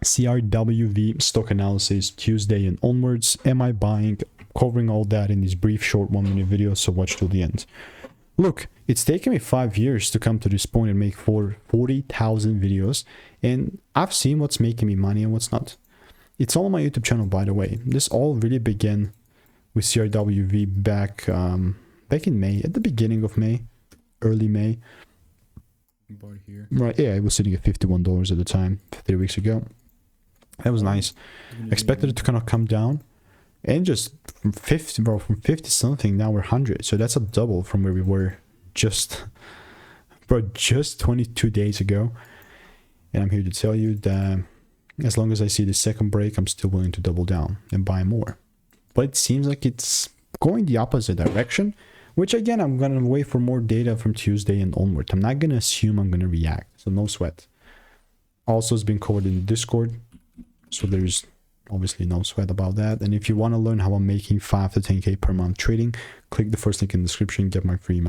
CRWV stock analysis Tuesday and onwards. Am I buying? Covering all that in this brief short 1-minute video, so watch till the end. Look, it's taken me 5 years to come to this point and make 40,000 videos, and I've seen what's making me money and what's not. It's all on my YouTube channel, by the way. This all really began with CRWV back in May, at the beginning of May, early May. Here. Right, yeah, it was sitting at $51 at the time, 3 weeks ago. That was nice. Expected it to kind of come down, and just from 50, bro, from 50 something, now we're 100. So that's a double from where we were just 22 days ago. And I'm here to tell you that as long as I see the second break, I'm still willing to double down and buy more. But it seems like it's going the opposite direction, which again, I'm going to wait for more data from Tuesday and onward. I'm not going to assume I'm going to react, so no sweat. Also, it's been covered in the Discord, so there's obviously no sweat about that. And if you want to learn how I'm making 5 to 10K per month trading, click the first link in the description, get my free email.